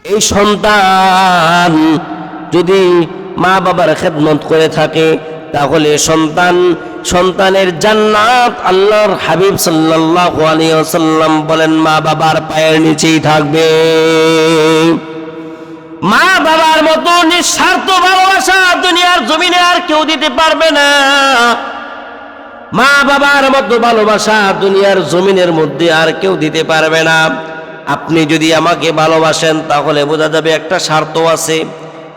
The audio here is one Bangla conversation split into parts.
এই সন্তান যদি মা বাবার খেদমত করে থাকে তাহলে সন্তানের জান্নাত আল্লাহর হাবিব সাল্লাল্লাহু আলাইহি ওয়াসাল্লাম বলেন মা বাবার পায়ের নিচেই থাকবে। মা বাবার মতো নিঃস্বার্থ ভালোবাসা দুনিয়ার জমিনে আর কেউ দিতে পারবে না। মা বাবার মতো ভালোবাসা দুনিয়ার জমিনের মধ্যে আর কেউ দিতে পারবে না। আপনি যদি আমাকে ভালোবাসেন তাহলে বোঝা যাবে একটা স্বার্থ আছে,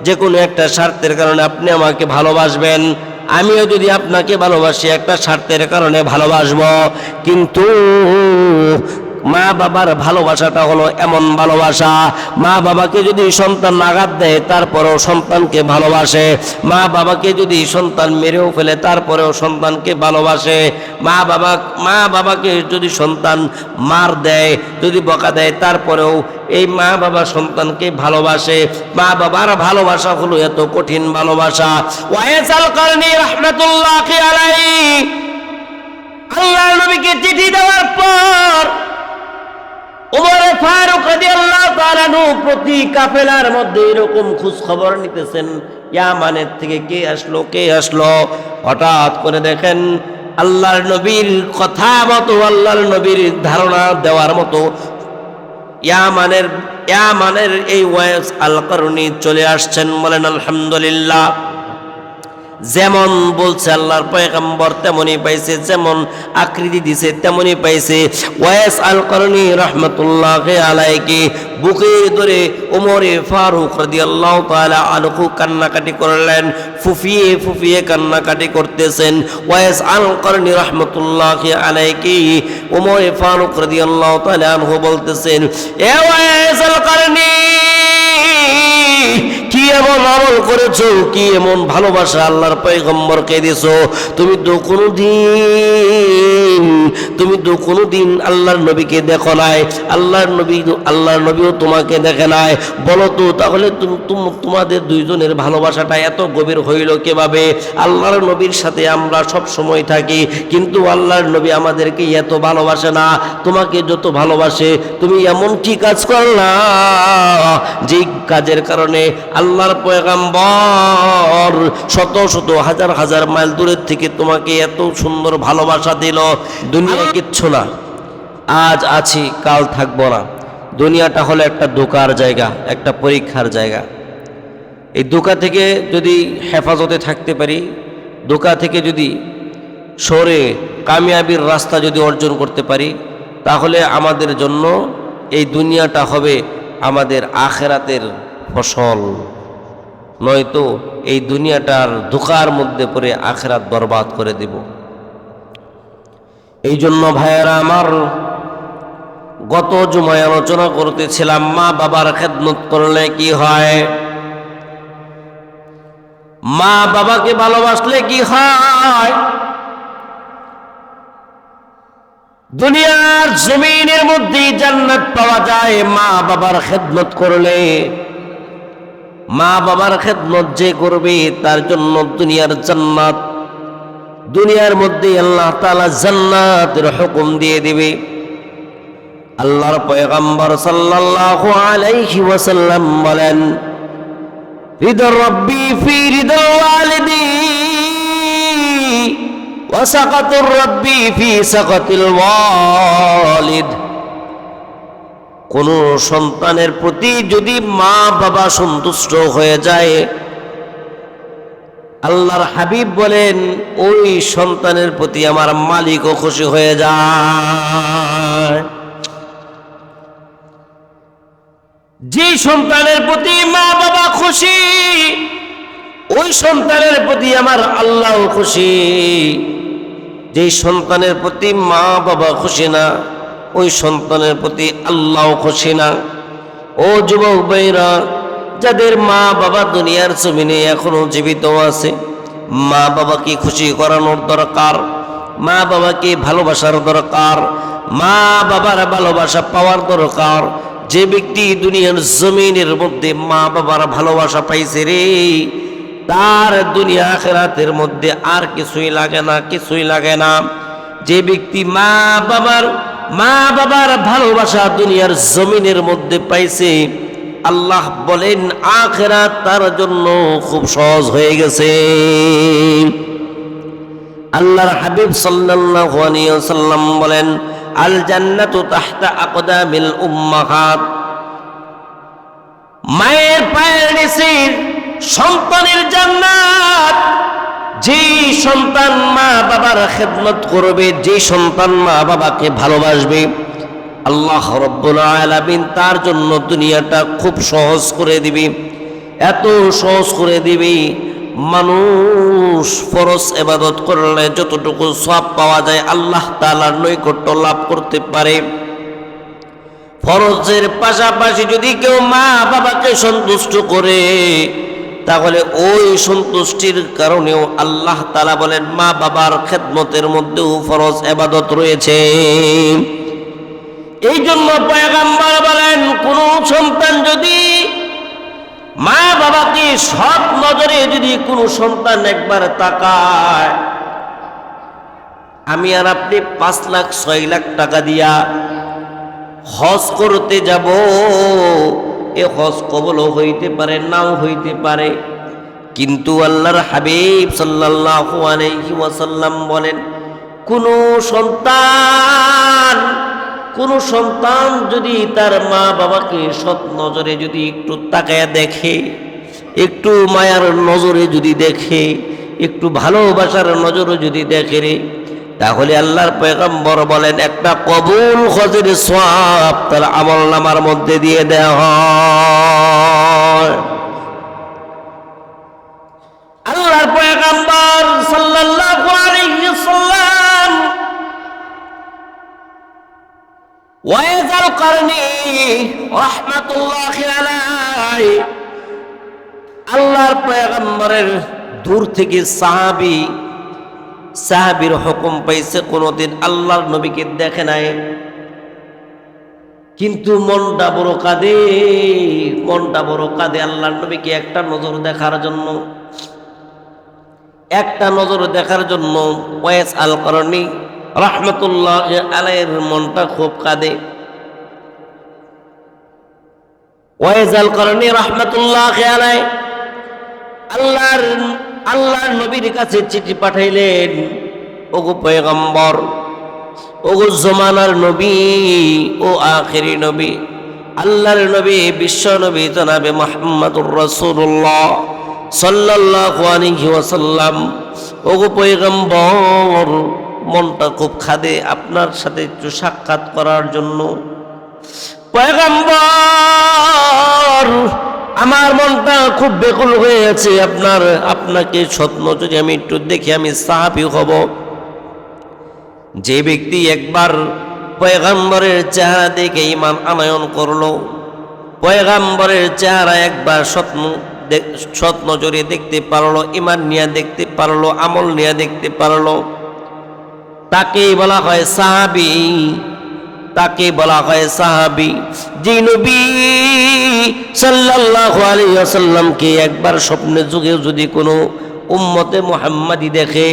যে কোনো একটা স্বার্থের কারণে আপনি আমাকে ভালোবাসবেন। আমিও যদি আপনাকে ভালোবাসি একটা স্বার্থের কারণে ভালোবাসবো। কিন্তু মা বাবার ভালোবাসাটা হলো এমন ভালোবাসা, মা বাবাকে যদি সন্তান আঘাত দেয় তারপরেও সন্তানকে ভালোবাসে, মা বাবাকে যদি সন্তান মেরেও ফেলে তারপরেও সন্তানকে ভালোবাসে, মা বাবাকে যদি সন্তান মার দেয়, যদি বকা দেয় তারপরেও এই মা বাবা সন্তানকে ভালোবাসে। মা বাবার ভালোবাসা হলো এত কঠিন ভালোবাসা। ওয়াইস আল কারনী রাহমাতুল্লাহি আলাইহি আল্লাহর নবীকে চিঠি দেওয়ার পর ওমর ফারুক রাদিয়াল্লাহু তাআলা আনহু প্রতি কাফেলার মধ্যে এরকম খোঁজ খবর নিতেছেন, ইয়ামানের থেকে কে আসলো। হঠাৎ করে দেখেন আল্লাহর নবীর কথা মতো, আল্লাহর নবীর ধারণা দেওয়ার মতো ইয়ামানের এই ওয়াইস আল কারনী চলে আসছেন। বলেন আলহামদুলিল্লাহ। যেমন বলছে আল্লাহর পয়গম্বর তেমনই পাইছে, যেমন আকৃতি দিছে তেমনই পাইছে। ওয়াইস আল কারনী রাহমাতুল্লাহি আলাইহি বুকে ধরে ওমর ফারুক রাদিয়াল্লাহু তাআলা আনহু কান্নাকাটি করলেন, ফুফিয়ে কান্নাকাটি করতেছেন। ওয়াইস আল কারনী রাহমাতুল্লাহি আলাইহি ওমর ফারুক রাদিয়াল্লাহু তাআলা আনহু বলতেছেন, এ ওয়াইস আল কারনী, কি এমন আমল করেছো, কি এমন ভালোবাসা আল্লাহর পয়গম্বরকে দিছো? তুমি তো কোনোদিন আল্লাহর নবীকে দেখো নাই, আল্লাহর নবীও তোমাকে দেখে নাই। বলো তো তাহলে তোমাদের দুইজনের ভালোবাসাটা এত গভীর হইল কিভাবে? আল্লাহর নবীর সাথে আমরা সব সময় থাকি, কিন্তু আল্লাহর নবী আমাদেরকে এত ভালোবাসে না। তোমাকে যত ভালোবাসে, তুমি এমন কি কাজ করলা যে কাজের কারণে আল্লাহর পয়গম্বর শত হাজার মাইল দূরের থেকে তোমাকে এত সুন্দর ভালোবাসা দিল? দুনিয়া কিচ্ছু না, আজ আছি কাল থাকবো না। দুনিয়াটা হলো একটা ধোঁকার জায়গা, একটা পরীক্ষার জায়গা। এই ধোঁকা থেকে যদি হেফাজতে থাকতে পারি, ধোঁকা থেকে যদি সরে কামিয়াবির রাস্তা যদি অর্জন করতে পারি, তাহলে আমাদের জন্য এই দুনিয়াটা হবে আমাদের আখেরাতের ফসল। নয়তো এই দুনিয়াটার ধোঁকার মধ্যে পড়ে আখেরাত বরবাদ করে দেব। এই জন্য ভাইয়েরা আমার, গত জুমায় আলোচনা করতেছিলাম মা বাবার খেদমত করলে কি হয়, মা বাবাকে ভালোবাসলে কি হয়। দুনিয়ার জমিনের মধ্যে জান্নাত পাওয়া যায় মা বাবার খেদমত করলে। মা বাবার খেদমত যে করবে তার জন্য দুনিয়ার জান্নাত, দুনিয়ার মধ্যে আল্লাহ তাআলা জান্নাতের হুকুম দিয়ে দিবে। আল্লাহর পয়গম্বর সাল্লাল্লাহু আলাইহি ওয়াসাল্লাম বলেন, রিদা রাব্বি ফি রিদাল ওয়ালিদি ওয়া সাকাতুর রাব্বি ফি সাকাতিল ওয়ালিদ। কোন সন্তানের প্রতি যদি মা বাবা সন্তুষ্ট হয়ে যায়, আল্লাহর হাবিব বলেন ওই সন্তানের প্রতি আমার মালিকও খুশি হয়ে যায়। যে সন্তানের প্রতি মা বাবা খুশি, ওই সন্তানের প্রতি আমার আল্লাহ খুশি। যে সন্তানের প্রতি মা বাবা খুশি না, ওই সন্তানের প্রতি আল্লাহ খুশি না। ও যুবক ভাইরা, যাদের মা বাবা দুনিয়ার জমিনে এখনো জীবিত আছে, মা বাবাকে খুশি করানোর দরকার, মা বাবাকে ভালোবাসার দরকার, মা বাবার ভালোবাসা পাওয়ার দরকার। যে ব্যক্তি দুনিয়ার জমিনের মধ্যে মা বাবার ভালোবাসা পাইছে রে, তার দুনিয়া আখিরাতের মধ্যে আর কিছুই লাগে না। যে ব্যক্তি মা বাবার ভালোবাসা দুনিয়ার জমিনের মধ্যে পাইছে, আল্লাহ বলেন আখিরাত তার জন্য খুব সহজ হয়ে গেছে। আল্লাহর হাবিব সাল্লাল্লাহু আলাইহি ওয়াসাল্লাম বলেন আল জান্নাতু তাহতা আকদামিল উম্মাহাত, মায়ের পায়ের নিচে সন্তানের জান্নাত। যে সন্তান মা বাবার খেদমত করবে, যে সন্তান মা বাবাকে ভালোবাসবে, আল্লাহ রব্বুল আলামিন তার জন্য দুনিয়াটা খুব সহজ করে দিবে। এত সহজ করে দিবে, মানুষ ফরজ ইবাদত করলে যতটুকু সওয়াব পাওয়া যায় আল্লাহ তাআলার নৈকট্য লাভ করতে পারে, ফরজের পাশাপাশি যদি কেউ মা বাবাকে সন্তুষ্ট করে তাহলে ওই সন্তুষ্টির কারণেও আল্লাহ তাআলা বলেন মা বাবার খেদমতের মধ্যেও ফরজ ইবাদত রয়েছে। এই জন্য পয়গম্বর বলেন কোন সন্তান যদি মা বাবাকে সৎ নজরে যদি কোন সন্তান একবার তাকায়, আমি আর আপনি 5 লাখ 6 লাখ টাকা দিয়া হজ করতে যাব, এ হজ কবুলও হইতে পারে নাও হইতে পারে, কিন্তু আল্লাহর হাবিব সাল্লাল্লাহু আলাইহি ওয়াসাল্লাম বলেন কোন সন্তান যদি তার মা বাবাকে সৎ নজরে যদি একটু তাকায়া দেখে, একটু মায়ার নজরে যদি দেখে, একটু ভালোবাসার নজরে যদি দেখে রে, তাহলে আল্লাহর পয়গম্বর বলেন একটা কবুল হজের সওয়াব তার আমলনামার মধ্যে দিয়ে দেওয়া হয়। আল্লাহর পয়গম্বর সাল্লাল্লাহু আলাইহি ওয়াসাল্লাম ওয়াইজ আল কারনী রাহমাতুল্লাহি আলাইহি, আল্লাহর পয়গম্বরের দূর থেকে সাহাবীর হুকুম পাইছে, কোনদিন আল্লাহর নবীকে দেখে নাই, কিন্তু মনটা বড় কাঁদে আল্লাহর নবীকে একটা নজর দেখার জন্য ওয়াইস আল কারনী রাহমাতুল্লাহি আলাইহির মনটা খুব কাঁদে। ওয়াইস আল কারনী রাহমাতুল্লাহি আলাইহি আল্লাহর নবীর কাছে চিঠি পাঠাইলেন, ওগো পয়গম্বর, ওগো জমানার নবী, ও আখিরি নবী, আল্লাহর নবী, বিশ্ব নবী জনাবে মুহাম্মদুর রাসূলুল্লাহ সাল্লাল্লাহু আলাইহি ওয়াসাল্লাম, ওগো পয়গম্বর, মনটা খুব খাদে আপনার সাথে একটু সাক্ষাৎ করার জন্য। পয়গম্বর, আমার মনটা খুব ব্যাকুল হয়ে আছে, আপনাকে স্বপ্ন যদি আমি একটু দেখি আমি সাহাবী হব। যে ব্যক্তি একবার পয়গম্বরের চেহারা দেখে ঈমান আনয়ন করলো, পয়গম্বরের চেহারা একবার সৎ নজরে দেখতে পারলো, ঈমান নিয়ে দেখতে পারলো, আমল নিয়ে দেখতে পারলো, তাকেই বলা হয় সাহাবী। যে নবী সাল্লাল্লাহু আলাইহি ওয়াসাল্লামকে একবার স্বপ্নে যুগে যদি কোনো উম্মতে মুহাম্মাদি দেখে,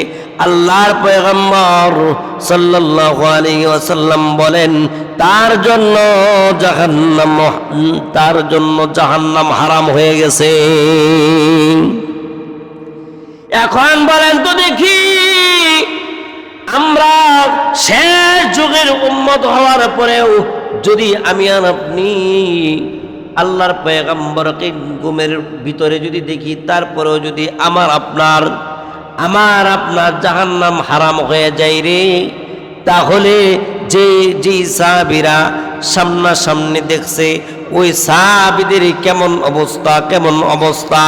আল্লাহর পয়গম্বর সাল্লাল্লাহু আলাইহি ওয়াসাল্লাম বলেন তার জন্য জাহান্নাম হারাম হয়ে গেছে। এখন বলেন তো দেখি, আমরা শেষ যুগের উম্মত হওয়ার পরেও যদি আমি আর আপনি আল্লাহর পয়গম্বরকে ঘুমের ভিতরে যদি দেখি, তারপরেও যদি আমার আপনার জাহান্নাম হারাম হয়ে যায় রে, তাহলে যে সাহাবীরা সামনাসামনি দেখছে ওই সাহাবীদের কেমন অবস্থা।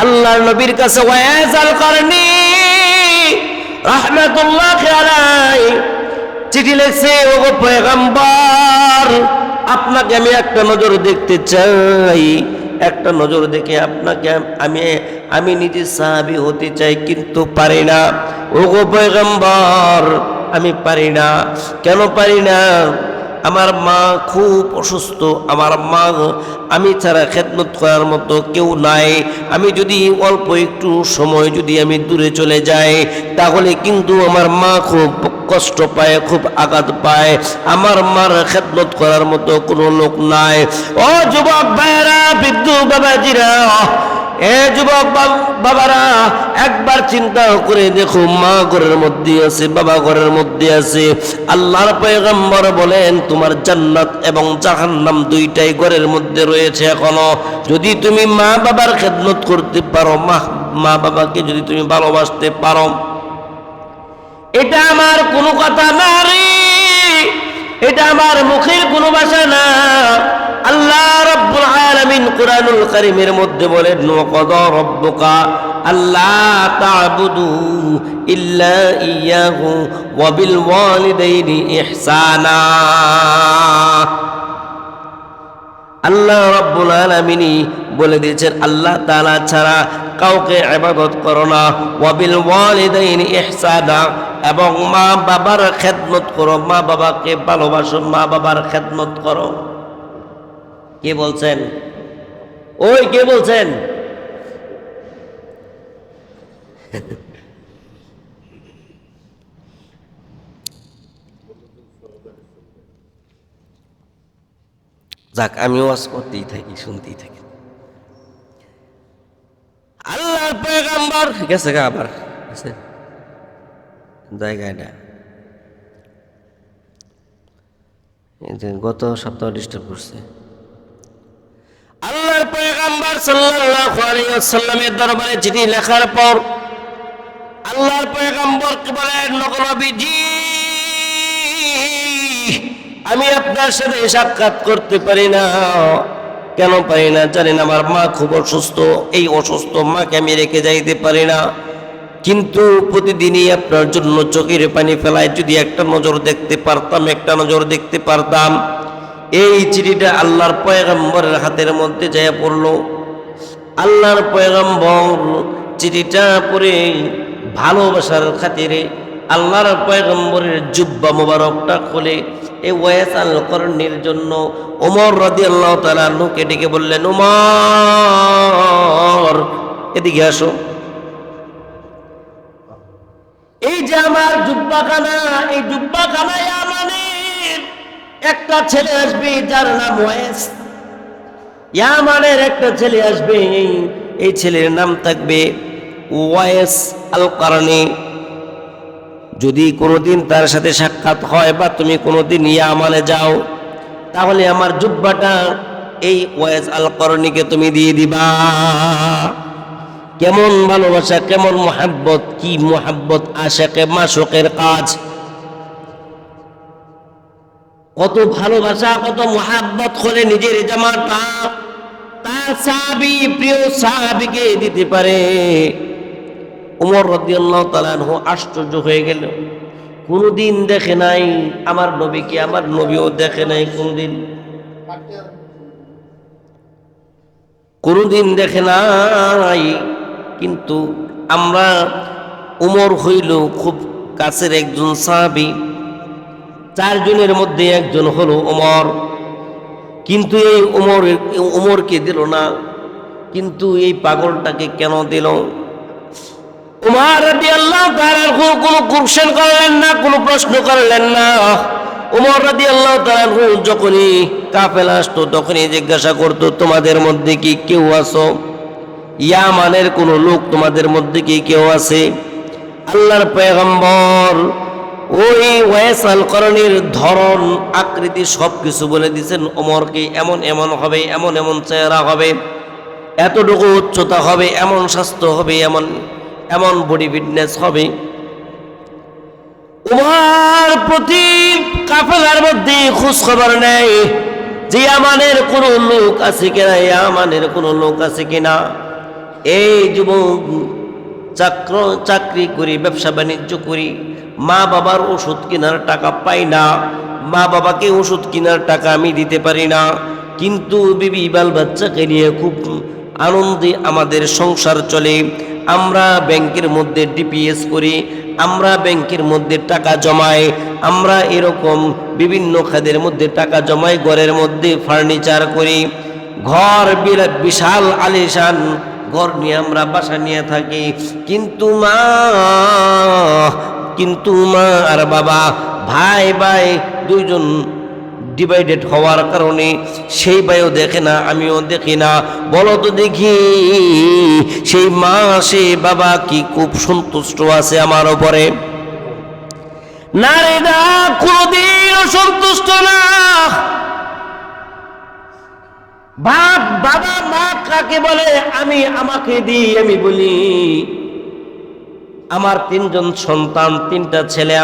আল্লাহর নবীর কাছে ওয়াইস আল কারনী রাহমাতুল্লাহি আলাইহি চিঠি লিখছে, ওগো পয়গম্বর, আপনাকে আমি একটা নজর দেখতে চাই, একটা নজর দেখে আপনাকে আমি নিজে সাহাবী হতে চাই, কিন্তু পারি না। ওগো পয়গম্বর, আমি পারি না। কেন পারি না? আমার মা খুব অসুস্থ, আমার মা আমি ছাড়া খেদমত করার মতো কেউ নাই, আমি যদি অল্প একটু সময় যদি আমি দূরে চলে যাই তাহলে কিন্তু আমার মা খুব কষ্ট পায়, খুব আঘাত পায়, আমার মার খেদমত করার মতো কোনো লোক নাই। ও যুবক ভাইরা, বৃদ্ধ বাবাজিরা, এ যুবক বাবারা, একবার চিন্তা করে দেখো, মা ঘরের মধ্যে আছে, বাবা ঘরের মধ্যে আছে। আল্লাহর পয়গম্বর বলেন তোমার জান্নাত এবং জাহান্নাম দুইটাই ঘরের মধ্যে রয়েছে। এখনো যদি তুমি মা বাবার খেদমত করতে পারো, মা বাবাকে যদি তুমি ভালোবাসতে পারো, এটা আমার কোনো কথা না রে, এটা আমার মুখের কোনো ভাষা না। আল্লাহ রাব্বুল আলামিন কুরআনুল কারীমের মধ্যে বলেন, ওয়াকাদা রাব্বুকা আল্লা তা'বুদু ইল্লা ইয়্যাহু ওয়া বিল ওয়ালিদাইনি ইহসানা। আল্লাহ রাব্বুল আলামিন বলে দিয়েছেন আল্লাহ তাআলা ছাড়া কাউকে ইবাদত করো না, ওয়া বিল ওয়ালিদাইনি ইহসানা, এবং মা বাবার খেদমত করো, মা বাবাকে ভালোবাসো, মা বাবার খেদমত করো। কে বলছেন? ওই কে বলছেন? যাক, আমি ওয়াজ করতেই থাকি, শুনতেই থাকি। আল্লাহর পয়গম্বর গেছে গা, আবার গেছে জায়গাটা, গত সপ্তাহ ডিস্টার্ব করছে। আল্লাহর পয়গম্বর সাল্লাল্লাহু আলাইহি ওয়াসাল্লামের দরবারে চিঠি লেখার পর আল্লাহর পয়গম্বরকে বলেন, নবীজি, আমি আপনার সাথে সাক্ষাৎ করতে পারি না। কেন পারি না জানেন? আমার মা খুব অসুস্থ, এই অসুস্থ মাকে আমি রেখে যাইতে পারি না, কিন্তু প্রতিদিনই আপনার জন্য চোখের পানি ফেলায়, যদি একটা নজর দেখতে পারতাম, একটা নজর দেখতে পারতাম। এই চিঠিটা আল্লাহর পয়গম্বরের হাতের মধ্যে যায় পড়লো। আল্লাহর পয়গম্বর চিঠিটা পড়ে ভালোবাসার খাতিরে আল্লাহর পয়গম্বরের জুব্বা মোবারকটা খুলে এই ওয়াইস আল করণীর জন্য ওমর রাদিয়াল্লাহু তাআলা আনহুকে ডেকে বললেন, ওমর এদিকে আসো, এই যে আমার জুব্বাখানা, এই জুব্বাখানায় আমানের একটা ছেলে আসবে যার নাম ওয়াইস। ইয়ামানের একটা ছেলে আসবে, এই ছেলের নাম থাকবে ওয়াইস আল করণী। যদি কোনোদিন তার সাথে সাক্ষাৎ হয় বা তুমি কোনোদিন ইয়ামানে যাও, তাহলে আমার জুব্বাটা এই ওয়াইস আল করণীকে তুমি দিয়ে দিবা। কেমন ভালোবাসা, কেমন মোহাব্বত, কি মোহাব্বত, আশিকে মাশুকের কাজ, কত ভালোবাসা, কত মোহাব্বত করে নিজের জামাটা তার সাহাবী, প্রিয় সাহাবীকে দিতে পারে। ওমর রাদিয়াল্লাহু তাআলা আনহু আশ্চর্য হয়ে গেল, কোনদিন দেখে নাই আমার নবীকে, আমার নবীও দেখে নাই কোনদিন দেখে নাই। কিন্তু আমরা, ওমর হইল খুব কাছের একজন সাহাবী, চারজনের মধ্যে একজন হলো ওমর। কিন্তু এই ওমরকে দিল না, কিন্তু এই পাগলটাকে কেন দিল? ওমর রাদিয়াল্লাহু তাআলা কোনো কোশ্চেন করলেন না, কোনো প্রশ্ন করলেন না। ওমর রাদিয়াল্লাহু তাআলা যখনই কাফেলা আসতো তখনই জিজ্ঞাসা করতো, তোমাদের মধ্যে কি কেউ আছো? ইয়ামানের কোন লোক তোমাদের মধ্যে কি কেউ আছে? আল্লাহর পয়গম্বর ওই ওয়াইস আল করণীর ধরন, আকৃতি সবকিছু বলে দিয়েছেন ওমরকে, এমন এমন হবে, এমন এমন চেহারা হবে, এতটুকু উচ্চতা হবে, এমন স্বাস্থ্য হবে, এমন এমন বডি ফিটনেস হবে। ওমর প্রতি কাফেলার মধ্যে খোঁজ খবর নেই যে ইয়ামানের কোন লোক আছে কিনা, ইয়ামানের কোন লোক আছে কিনা। এই যুবক চাকরি করি, ব্যবসা বাণিজ্য করি, মা বাবার ওষুধ কেনার টাকা পাই না, মা বাবাকে ওষুধ কেনার টাকা আমি দিতে পারি না, কিন্তু বিবি বাল বাচ্চাকে নিয়ে খুব আনন্দে আমাদের সংসার চলে। আমরা ব্যাংকের মধ্যে ডিপিএস করি, আমরা ব্যাংকের মধ্যে টাকা জমাই, আমরা এরকম বিভিন্ন খাদের মধ্যে টাকা জমাই, ঘরের মধ্যে ফার্নিচার করি, ঘর বিশাল আলিশান ঘর নিয়ে আমরা বাসা নিয়ে থাকি। কিন্তু মা আর বাবা ভাই ভাই দুইজন ডিভাইডেড হওয়ার কারণে সেই ভাইও দেখে না, আমিও দেখি না। বলো তো দেখি, সেই মা সে বাবা কি খুব সন্তুষ্ট আছে আমার উপরে? না রে না, কোনদিনও সন্তুষ্ট না। বাবা মা কাকে বলে? আমাকে দিই, আমি বলি আমার তিনজন সন্তান, তিনটা ছেলে,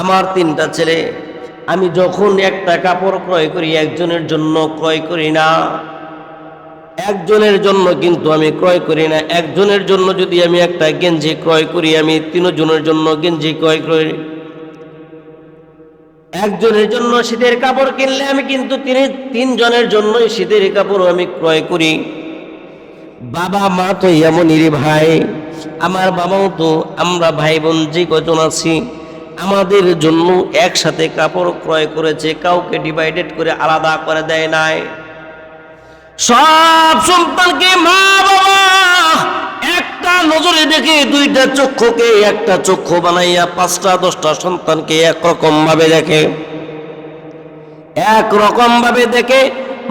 আমার তিনটা ছেলে। আমি যখন একটা কাপড় ক্রয় করি একজনের জন্য ক্রয় করি না, একজনের জন্য কিন্তু আমি ক্রয় করি না। একজনের জন্য যদি আমি একটা গেঞ্জি ক্রয় করি, আমি তিনজনের জন্য গেঞ্জি ক্রয় করি। একজনের জন্য শীতের কাপড় কিনলে আমি কিন্তু তিনজনের জন্যই শীতের কাপড় আমি ক্রয় করি। বাবা মা তো এমনই রে ভাই, আমার বাবাও তো, আমরা ভাই বোন যে কজন আছি আমাদের জন্য একসাথে কাপড় ক্রয় করেছে, কাউকে ডিভাইডেড করে আলাদা করে দেয় নাই। সব সন্তানকে মা বাবা একটা নজরে দেখে, দুইটা চক্ষুকে একটা চক্ষু বানাইয়া 5টা 10টা সন্তানকে একরকম ভাবে দেখে, একরকম ভাবে দেখে।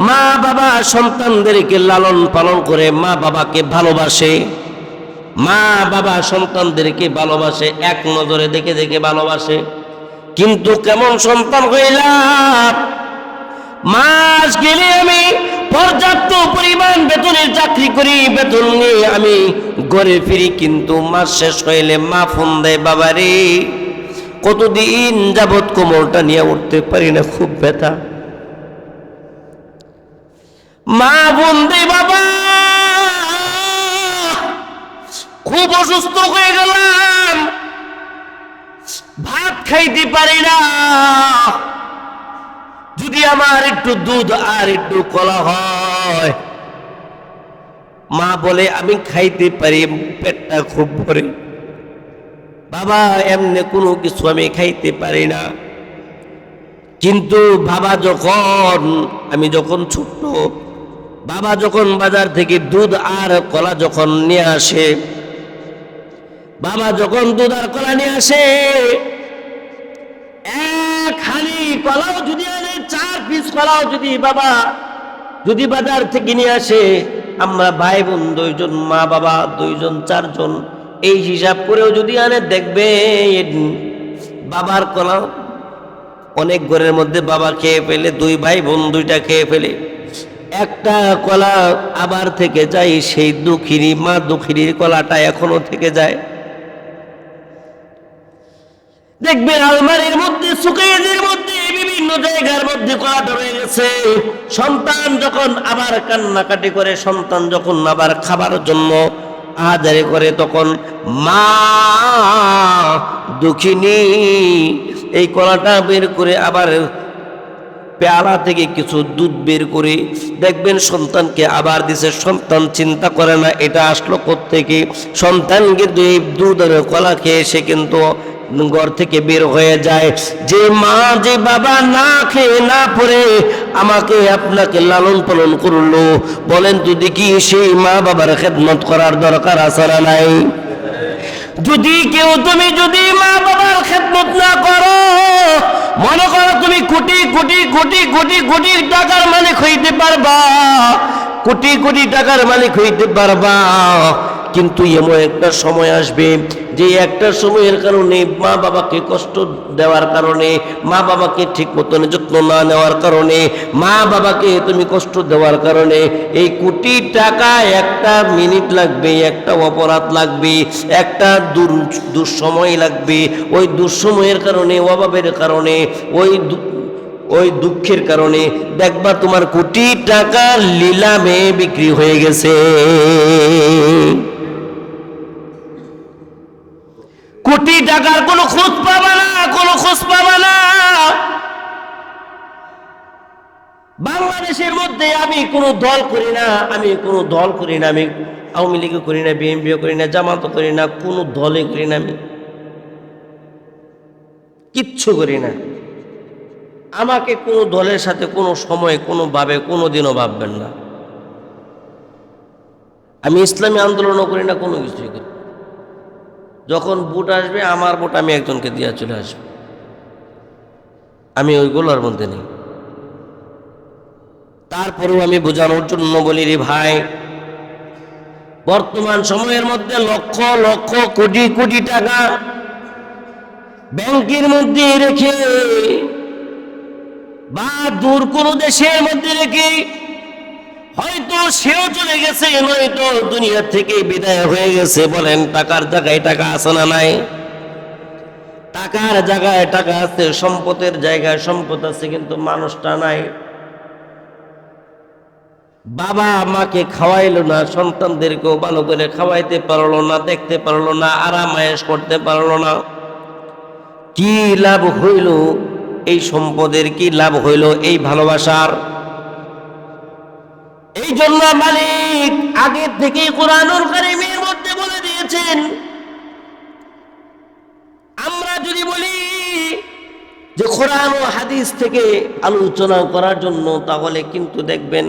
মা বাবা সন্তানদেরকে লালন পালন করে, মা বাবাকে ভালোবাসে, মা বাবা সন্তানদেরকে ভালোবাসে, এক নজরে দেখে দেখে ভালোবাসে। কিন্তু কেমন সন্তান হইলাম, মাস গেলে আমি পর্যাপ্ত পরিমাণ বেতনের চাকরি করি, বেতন নিয়ে আমি ঘরে ফিরি, কিন্তু মাস শেষ হইলে মা ফোন দেয়, বাবা রে কতদিন যাবৎ কোমরটা নিয়ে উঠতে পারি না, খুব ব্যথা। মা ফোন দেয়, বাবা খুব অসুস্থ হয়ে গেলাম, ভাত খাইতে পারি না, যদি আমার একটু দুধ আর একটু কলা হয়। মা বলে আমি খাইতে পারি, পেটটা খুব ভরে। বাবা এমনি কোনো কিছু আমি খাইতে পারি না। কিন্তু বাবা আমি যখন ছোট্ট, বাবা যখন বাজার থেকে দুধ আর কলা যখন নিয়ে আসে, বাবা যখন দুধ আর কলা নিয়ে আসে, এক হালি কলাও যদি আনে, 4 পিস কলাও যদি বাবা যদি বাজার থেকে নিয়ে আসে, আমরা ভাই বোন 2জন, মা বাবা 2জন, 4জন, এই হিসাব করেও যদি আনে, দেখবে বাবার কলা অনেক ঘরের মধ্যে বাবা খেয়ে ফেলে, 2 ভাই বোন 2টা খেয়ে ফেলে, একটা কলা আবার থেকে যায়, সেই দুঃখিনী মা দুঃখিনীর কলাটা এখনো থেকে যায়। দেখবেন আলমারির মধ্যে, সুকেজের মধ্যে, বিভিন্ন জায়গার মধ্যে কলা ধরে গেছে। সন্তান যখন আবার কান্নাকাটি করে, সন্তান যখন আবার খাবার জন্য আহাজারি করে, তখন মা দুঃখিনী এই কলাটা বের করে আবার পেয়ালা থেকে কিছু দুধ বের করে দেখবেন সন্তানকে আবার দিছে। সন্তান চিন্তা করে না এটা আসলো কোত্থেকে, সন্তান কিন্তু এই দুধ আর কলা খেয়ে সে কিন্তু ঘর থেকে বের হয়ে যায়। যে মা যে বাবা না খেয়ে না পরে আমাকে আপনাকে লালন পালন করলো, বলেন তো দেখি সেই মা বাবার খেদমত করার দরকার আছে না নাই? তুমি যদি মা বাবার খেদমত না করো, মনে করো তুমি কোটি কোটি কোটি কোটি কোটি টাকার মালিক হইতে পারবা, কোটি কোটি টাকার মালিক হইতে পারবা, কিন্তু এমন একটা সময় আসবে যে একটা সময়ের কারণে মা বাবাকে কষ্ট দেওয়ার কারণে, মা বাবাকে ঠিক মতন যত্ন না নেওয়ার কারণে, মা বাবাকে তুমি কষ্ট দেওয়ার কারণে এই কোটি টাকা একটা মিনিট লাগবে, একটা অপরাধ লাগবে, একটা দুঃসময় লাগবে। ওই দুঃসময়ের কারণে, অভাবের কারণে, ওই দুঃখের কারণে দেখবা তোমার কোটি টাকা লিলামে বিক্রি হয়ে গেছে। কোটি টাকার কোনো খোঁজ পাবা না, কোনো খোঁজ পাবা না। বাংলাদেশের মধ্যে আমি কোনো দল করি না, আমি আওয়ামী লীগও করি না, বিএনপিও করি না, জামাতও করি না, কোনো দলে করি না, আমি কিচ্ছু করি না। আমাকে কোনো দলের সাথে কোনো সময় কোনোভাবে কোনো দিনও ভাববেন না। আমি ইসলামী আন্দোলনও করি না, কোনো কিছুই করি। যখন ভোট আসবে আমার ভোট আমি একজনকে দিয়ে চলে আসবো, আমি ওইগুলোর মধ্যে নেই। তারপরেও আমি বোঝানোর জন্য বলি, রে ভাই, বর্তমান সময়ের মধ্যে লক্ষ লক্ষ কোটি কোটি টাকা ব্যাংকের মধ্যে রেখে বা দূর কোনো দেশের মধ্যে রেখে হয়তো সেও চলে গেছে, নয়তো দুনিয়া থেকে বিদায় হয়ে গেছে। বলেন, টাকার জায়গায় টাকা আছে না নাই? টাকার জায়গায় টাকা আছে, সম্পদের জায়গায় সম্পদ আছে, কিন্তু মানুষটা নাই। বাবা মাকে খাওয়াইলো না, সন্তানদেরকেও ভালো করে খাওয়াইতে পারলো না, দেখতে পারলো না, আরাম আয়েশ করতে পারলো না। কি লাভ হইল এই সম্পদের? কি লাভ হইল এই ভালোবাসার? এই জন্য মালিক আগে থেকে কোরআনুল কারীমের মধ্যে বলে দিয়েছেন। আমরা যদি বলি যে কোরআন ও হাদিস থেকে আলোচনা করার জন্য, তাহলে কিন্তু দেখবেন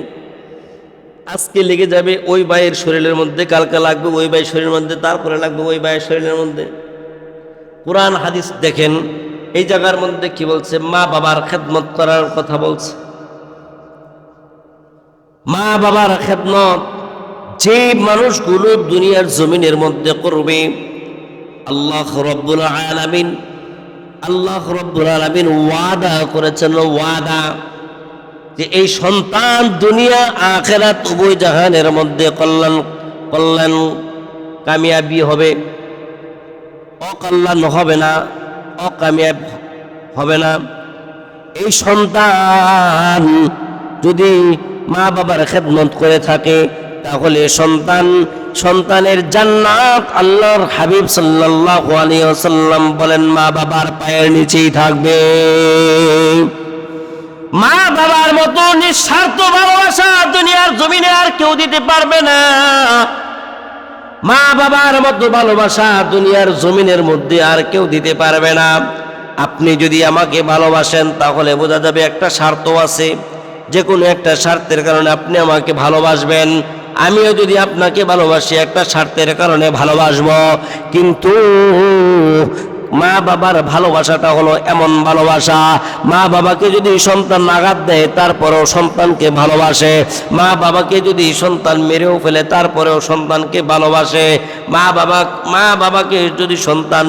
আজকে লেগে যাবে ওই ভাইয়ের শরীরের মধ্যে, কালকে লাগবে ওই ভাইয়ের শরীরের মধ্যে, তারপরে লাগবে ওই ভাইয়ের শরীরের মধ্যে। কোরআন হাদিস দেখেন, এই জায়গার মধ্যে কি বলছে? মা বাবার খেদমত করার কথা বলছে। মা বাবার খেদমত যে মানুষগুলো দুনিয়ার জমিনের মধ্যে করবে, আল্লাহ রব্বুল আলামিন ওয়াদা করেছেন, ওয়াদা যে এই সন্তান দুনিয়া আখিরাত উভয় জাহানের মধ্যে কল্যাণ কামিয়াবি হবে, অকল্যাণ হবে না, অকামিয়াব হবে না। এই সন্তান যদি মা বাবার খেদমত করে থাকে, তাহলে সন্তানের জান্নাত আল্লাহর হাবিব সাল্লাল্লাহু আলাইহি ওয়াসাল্লাম বলেন মা বাবার পায়ের নিচেই থাকবে। মা বাবার মতো নিঃস্বার্থ ভালোবাসা দুনিয়ার জমিনে আর কেউ দিতে পারবে না। মা বাবার মতো ভালোবাসা দুনিয়ার জমিনের মধ্যে আর কেউ দিতে পারবে না। আপনি যদি আমাকে ভালোবাসেন, তাহলে বোঝা যাবে একটা স্বার্থ আছে, যে কোনো একটা স্বার্থের কারণে আপনি আমাকে ভালোবাসবেন। আমিও যদি আপনাকে ভালোবাসি, একটা স্বার্থের কারণে ভালোবাসবো। কিন্তু মা বাবার ভালোবাসাটা হলো এমন ভালোবাসা, মা বাবাকে যদি সন্তান আঘাত দেয় তারপরেও সন্তানকে ভালোবাসে, মা বাবাকে যদি সন্তান মেরেও ফেলে তারপরেও সন্তানকে ভালোবাসে, মা বাবাকে যদি সন্তান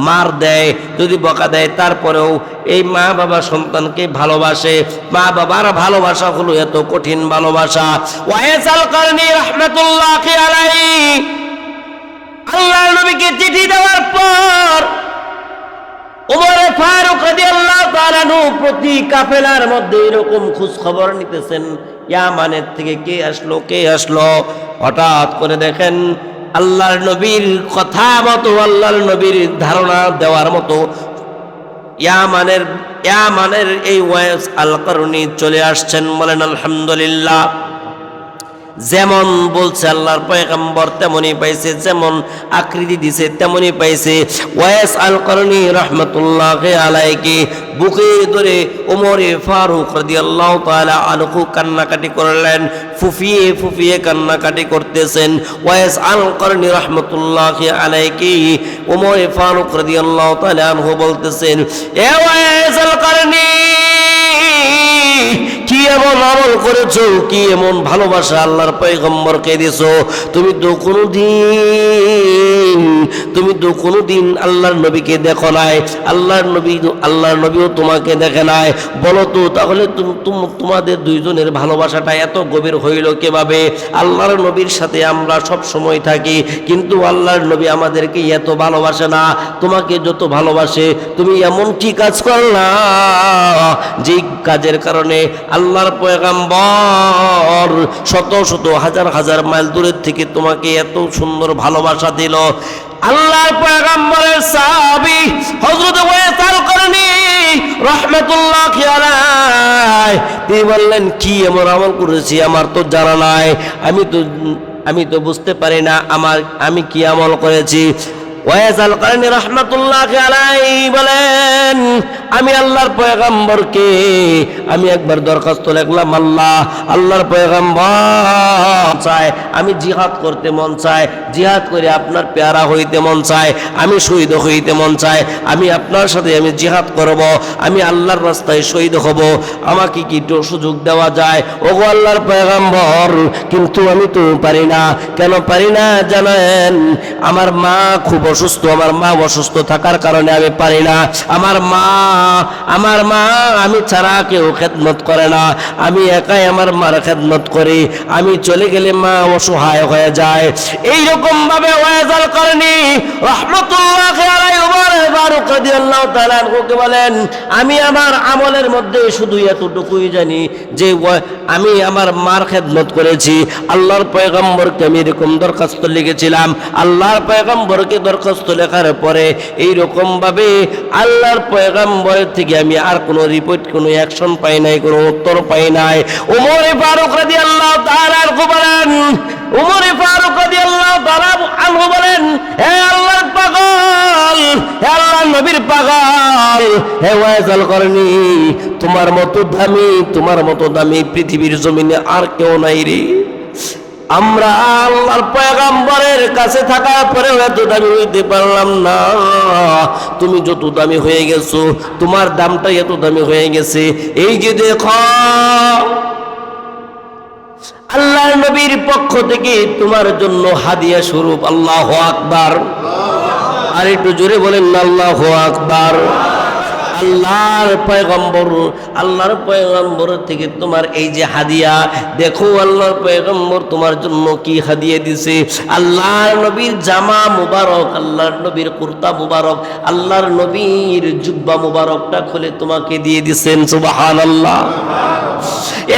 মার দেয়, যদি বকা দেয়, তারপরেও এই মা বাবা সন্তানকে ভালোবাসে। মা বাবার ভালোবাসা হলো এত কঠিন ভালোবাসা। ওয়াইসাল কারনী রাহমাতুল্লাহি আলাইহি আল্লাহর নবীকে চিঠি দেওয়ার পর ওমর ফারুক রাদিয়াল্লাহু তাআলা প্রতি কাফেলার মধ্যে এরকম খোঁজ খবর নিতেছেন, ইয়ামানের থেকে কে আসলো। হঠাৎ করে দেখেন আল্লাহর নবীর কথা মতো, আল্লাহর নবীর ধারণা দেওয়ার মতো ইয়ামানের এই ওয়াইস আল কারনী চলে আসছেন। বলেন আলহামদুলিল্লাহ। যেমন বলছে আল্লাহর পয়গম্বর তেমনই পাইছে, যেমন আকৃতি দিছে তেমনই পাইছে। ওয়াইস আল কারনী রাহমাতুল্লাহি আলাইহি বুকে ধরে ওমর ফারুক রাদিয়াল্লাহু তাআলা আনহু কান্নাকাটি করলেন, ফুফিয়ে কান্নাকাটি করতেছেন। ওয়াইস আল কারনী রাহমাতুল্লাহি আলাইহি ওমর ফারুক রাদিয়াল্লাহু তাআলা আনহু বলতেছেন, এ ওয়াইস আল কারনী, কি এমন আমল করেছো, কি এমন ভালোবাসা আল্লাহর পয়গম্বরকে দিছো? তুমি তো কোনোদিন আল্লাহর নবীকে দেখো নাই, আল্লাহর নবীও তোমাকে দেখে নাই। বলো তো তাহলে তোমাদের দুইজনের ভালোবাসাটা এত গভীর হইল কিভাবে? আল্লাহর নবীর সাথে আমরা সব সময় থাকি, কিন্তু আল্লাহর নবী আমাদেরকে এত ভালোবাসে না। তোমাকে যত ভালোবাসে, তুমি এমন কি কাজ করলা যে কাজের কারণে আল্লাহর পয়গম্বর শত শত হাজার মাইল দূরের থেকে তোমাকে এত সুন্দর ভালোবাসা দিল? আল্লাহর পয়গম্বরের সাহাবী হযরত ওয়াইস আল কারনী রাহমাতুল্লাহি আলাইহি তিনি বললেন, কি এমন আমল করেছি আমার তো জানা নাই। আমি তো বুঝতে পারি না আমি কি আমল করেছি। ওয়াইস আল কারনী রাহমাতুল্লাহি আলাইহি বলেন, আমি আল্লাহর পয়গম্বরকে আমি একবার দরখাস্ত লিখলাম, আল্লাহর পয়গম্বর চায় আমি জিহাদ করতে মন চায়, জিহাদ করে আপনার পেয়ারা হইতে মন চায়, আমি শহীদ হইতে মন চায়, আমি আপনার সাথে আমি জিহাদ করব, আমি আল্লাহর রাস্তায় শহীদ হব, আমাকে কি একটু সুযোগ দেওয়া যায়? ওগো আল্লাহর পয়গম্বর, কিন্তু আমি তো পারি না। কেন পারি না জানেন? আমার মা খুব অসুস্থ, আমার মা অসুস্থ থাকার কারণে আমি পারি না। আমার মা আমি ছাড়া কেউ খেদমত করে না, আমি একাই আমার মার খেদমত করি, আমি চলে গেলে মা অসহায় হয়ে যায়। এইরকম ভাবে ওয়াইস আল কারনী রাহমাতুল্লাহি আলাইহি ওমর ফারুক রাদিয়াল্লাহু তাআলা আনহুকে বলেন, আমি আমার আমলের মধ্যে শুধু এতটুকুই জানি যে আমি আমার মার খেদমত করেছি। আল্লাহর পয়গম্বরকে আমি এরকম দরখাস্ত লিখেছিলাম। আল্লাহর পয়গম্বরকে দরখাস্ত লেখার পরে এইরকম ভাবে আল্লাহর পয়গম্বরের থেকে আমি আর কোনো রিপোর্ট, কোনো অ্যাকশন পাই নাই, কোনো উত্তর পাই নাই। ওমর ফারুক রাদিয়াল্লাহু তাআলা আনহু বলেন, ওমর ফারুক রাদিয়াল্লাহু তাআলা আনহু বলেন, হে আল্লাহর পাগল, হে আল্লাহর নবীর পাগল, হে ওয়াইস আল কারনী, তোমার মতো দামি পৃথিবীর জমিনে আর কেউ নাই রে। আমরা আল্লাহর পয়গম্বরের কাছে থাকার পরেও এত দামি হইতে পারলাম না। তুমি যত দামি হয়ে গেছো, তোমার দামটা এত দামি হয়ে গেছে। এই যে দেখো, আল্লাহর নবীর পক্ষ থেকে তোমার জন্য হাদিয়া স্বরূপ। আল্লাহু আকবার। আর একটু জোরে বলেন না, আল্লাহু আকবার। আল্লাহর পয়গম্বর থেকে তোমার এই যে হাদিয়া, দেখো আল্লাহর পয়গম্বর তোমার জন্য কি হাদিয়া দিছে। আল্লাহর নবীর জামা মুবারক, আল্লাহর নবীর কুর্তা মুবারক, আল্লাহর নবীর জুব্বা মুবারকটা খুলে তোমাকে দিয়ে দিছেন। সুবহানাল্লাহ।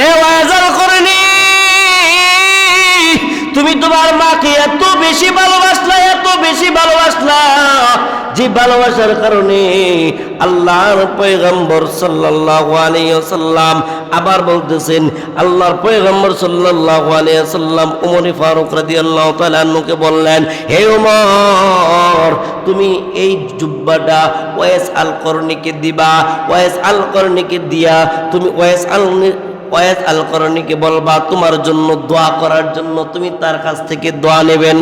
এ ওয়াইস আল কারনী, তুমি তোমার মাকে এত বেশি ভালোবাসলা, যে ভালোবাসার কারণে আল্লাহর পয়গম্বর সাল্লাল্লাহু আলাইহি ওয়াসাল্লাম আবার বলতেছেন, আল্লাহর পয়গম্বর সাল্লাল্লাহু আলাইহি ওয়াসাল্লাম ওমর ফারুক রাদিয়াল্লাহু তাআলা আনহুকে বললেন, হে ওমর, তুমি এই জুব্বাটা ওয়াইস আল কারনীকে দিবা। ওয়াইস আল কারনীকে দিয়া তুমি ওয়াইস আল কারনীকে বলবা তোমার জন্য দোয়া করার জন্য, তুমি তার কাছ থেকে দোয়া নেবেন।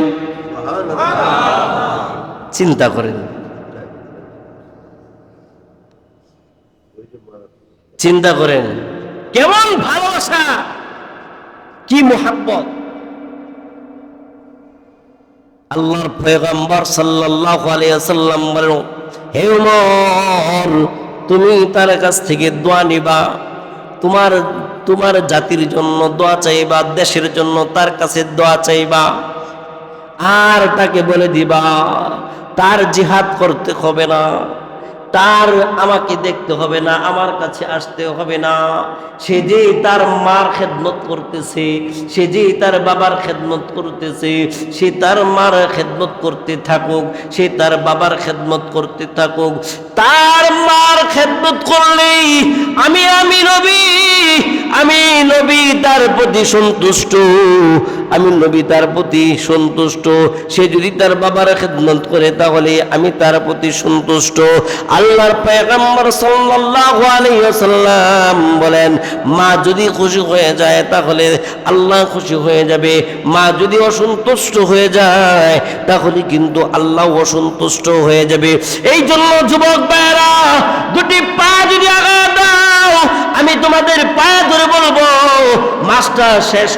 চিন্তা করেন, কেমন ভালোবাসা, কি মুহাব্বত। আল্লাহর পয়গম্বর সাল্লাল্লাহু আলাইহি ওয়াসাল্লাম বলেন, হে ওমর, তুমি তার কাছ থেকে দোয়া নিবা, তোমার জাতির জন্য দোয়া চাইবা, দেশের জন্য তার কাছে দোয়া চাইবা, আর তাকে বলে দিবা তার জিহাদ করতে হবে না, তার আমাকে দেখতে হবে না, আমার কাছে আসতে হবে না। সে যে তার মার খেদমত করতেছে, সে যে তার বাবার খেদমত করতেছে, সে তার মার খেদমত করতে থাকুক, সে তার বাবার খেদমত করতে থাকুক। তার মার খেদমত করলেই আমি নবী তার প্রতি সন্তুষ্ট, আমি নবী তার প্রতি সন্তুষ্ট। সে যদি তার বাবার খেদমত করে তাহলে আমি তার প্রতি সন্তুষ্ট। আল্লাহর পয়গম্বর সাল্লাল্লাহু আলাইহি ওয়াসাল্লাম বলেন, মা যদি খুশি হয়ে যায় তাহলে আল্লাহ খুশি হয়ে যাবে, মা যদি অসন্তুষ্ট হয়ে যায় তাহলে কিন্তু আল্লাহ অসন্তুষ্ট হয়ে যাবে। এই জন্য যুবক ভাইরা, দুটি পা যদি আঘাত দাও, আমি তোমাদের পায়ে ধরে বলবো, মাসটা শেষ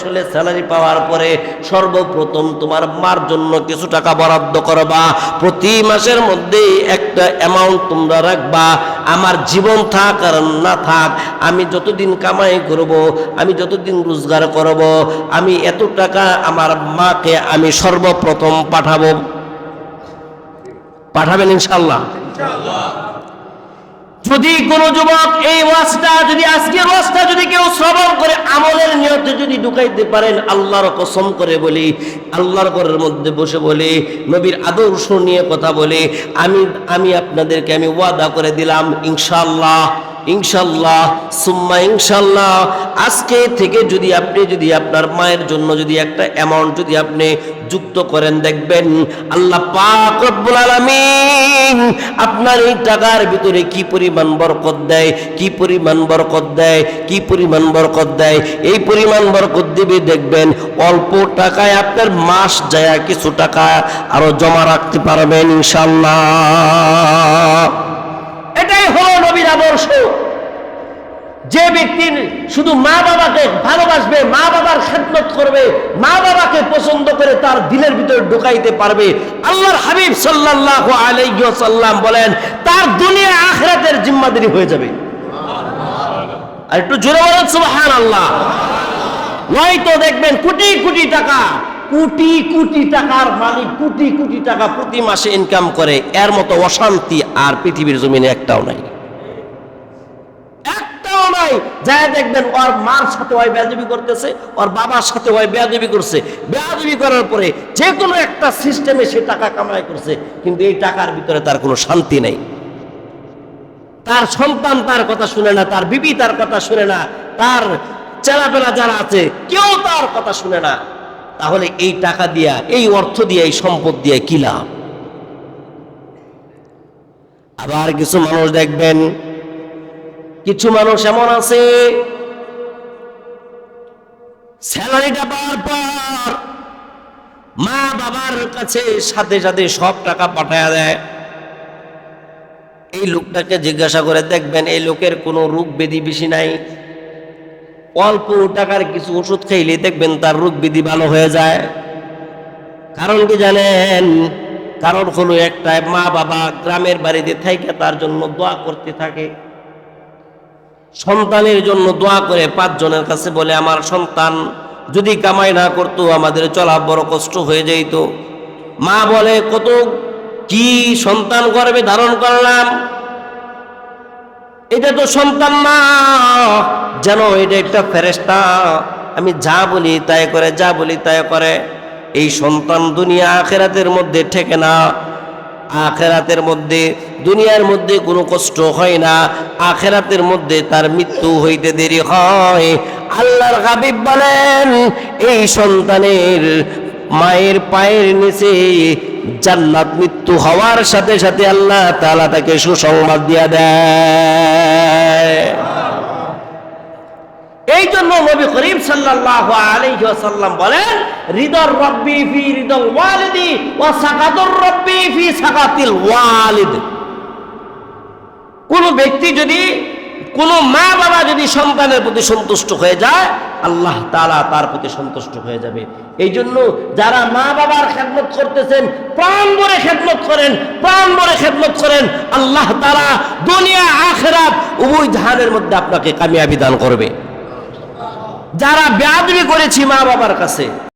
হলে স্যালারি পাওয়ার পরে সর্বপ্রথম তোমার মার জন্য কিছু টাকা বরাদ্দ করবা। প্রতি মাসের মধ্যে একটা অ্যামাউন্ট তোমরা রাখবা। আমার জীবন থাক আর না থাক, আমি যতদিন কামাই করব, আমি যতদিন রোজগার করব, আমি এত টাকা আমার মাকে আমি সর্বপ্রথম পাঠাবেন ইনশাআল্লাহ। যদি কোন যুবক এই ওয়াজটা, যদি আজকের ওয়াজটা যদি কেউ শ্রবণ করে আমলের নিয়তে যদি ঢুকাইতে পারেন, আল্লাহর কসম করে বলি, আল্লাহর ঘরের মধ্যে বসে বলে, নবীর আদর্শ নিয়ে কথা বলে, আমি আপনাদেরকে আমি ওয়াদা করে দিলাম, ইনশাআল্লাহ ইনশাআল্লাহ সুম্মা ইনশাআল্লাহ আজকে থেকে যদি আপনার মায়ের জন্য যদি একটা অ্যামাউন্ট যদি আপনি যুক্ত করেন, দেখবেন আল্লাহ পাক রব্বুল আলামিন আপনার এই টাকার ভিতরে কি পরিমাণ বরকত দেয়, কি পরিমাণ বরকত দেয়, কি পরিমাণ বরকত দেয়। এই পরিমাণ বরকত দিবে, দেখবেন অল্প টাকায় আপনার মাস যায় কিছু টাকা আরো জমা রাখতে পারবেন ইনশাআল্লাহ। এটাই হলো নবীর আদর্শ। যে ব্যক্তি শুধু মা বাবাকে ভালোবাসবে, মা বাবার খেদমত করবে, মা বাবাকে পছন্দ করে তার দিলের ভিতরে ঢুকাইতে পারবে, আল্লাহর হাবিব সাল্লাল্লাহু আলাইহি ওয়াসাল্লাম বলেন তার দুনিয়া আখিরাতের জিম্মাদারি হয়ে যাবে। আর একটু জোরে বলেন সুবহানাল্লাহ। নয়তো দেখবেন কোটি কোটি টাকা, কোটি কোটি টাকার মালিক কোটি কোটি টাকা প্রতি মাসে ইনকাম করে, এর মতো অশান্তি আর পৃথিবীর জমিনে একটাও নাই, একটাও নাই। যায় দেখবেন ওর মার সাথে ওই বেয়াদবি করতেছে, ওর বাবার সাথে ওই বেয়াদবি করছে, বেয়াদবি করার পরে যে কোনো একটা সিস্টেমে সে টাকা কামাই করছে, কিন্তু এই টাকার ভিতরে তার কোনো শান্তি নেই। তার সন্তান তার কথা শুনে না, তার বিবি তার কথা শুনে না, তার চেলাপেলা যারা আছে কেউ তার কথা শুনে না। তাহলে এই টাকা দিয়া, এই অর্থ দিয়ে, এই সম্পদ দিয়ে কি লাভ? আবার কিছু মানুষ দেখবেন, কিছু মানুষ এমন আছে স্যালারিটা পাওয়ার পর মা বাবার কাছে সাথে সাথে সব টাকা পাঠায়া দেয়। এই লোকটাকে জিজ্ঞাসা করে দেখবেন এই লোকের কোনো রোগ ব্যাধি বেশি নাই, অল্প টাকার কিছু ওষুধ খাইলে দেখবেন তার রোগ ব্যাধি ভালো হয়ে যায়। কারণ কি জানেন? কারণ হলো একটাই, মা বাবা গ্রামের বাড়িতে থেকে তার জন্য দোয়া করতে থাকে, সন্তানের জন্য দোয়া করে 5 জনের কাছে বলে আমার সন্তান যদি কামাই না করতো আমাদের চলা বড় কষ্ট হয়ে যেত। মা বলে কত কি সন্তান গর্ভে ধারণ করলাম, এটা তো সন্তান না, যেন এটা একটা ফেরেশতা, আমি যা বলি তাই করে, যা বলি তাই করে। এই সন্তান দুনিয়া আখিরাতের মধ্যে ঠেকে না, আখিরাতের মধ্যে দুনিয়ার মধ্যে কোনো কষ্ট হয় না, আখিরাতের মধ্যে তার মৃত্যু হইতে দেরি হয়। আল্লাহর হাবিব বলেন এই সন্তানের মায়ের পায়ের নিচে জান্নাত মৃত্যু হওয়ার সাথে সাথে আল্লাহ তাআলা তাকে সুসংবাদ দিয়া দেয়। এই জন্য নবী করিম সাল্লাল্লাহু আলাইহি ওয়াসাল্লাম বলেন রিদার রাব্বি ফি রিদাল ওয়ালিদি ওয়া সাকাতুর রাব্বি ফি সাকাতিল ওয়ালিদ। কোন ব্যক্তি যদি, কোন মা বাবা যদি সন্তানের প্রতি সন্তুষ্ট হয়ে যায়, আল্লাহ তাআলা তার প্রতি সন্তুষ্ট হয়ে যাবে। এই জন্য যারা মা বাবার খেদমত করতেছেন প্রাণ ভরে খেদমত করেন, প্রাণ ভরে খেদমত করেন, আল্লাহ তাআলা দুনিয়া আখিরাত উভয় জাহানের মধ্যে আপনাকে কামিয়াবি দান করবে। যারা বেয়াদবি করেছি মা বাবার কাছে,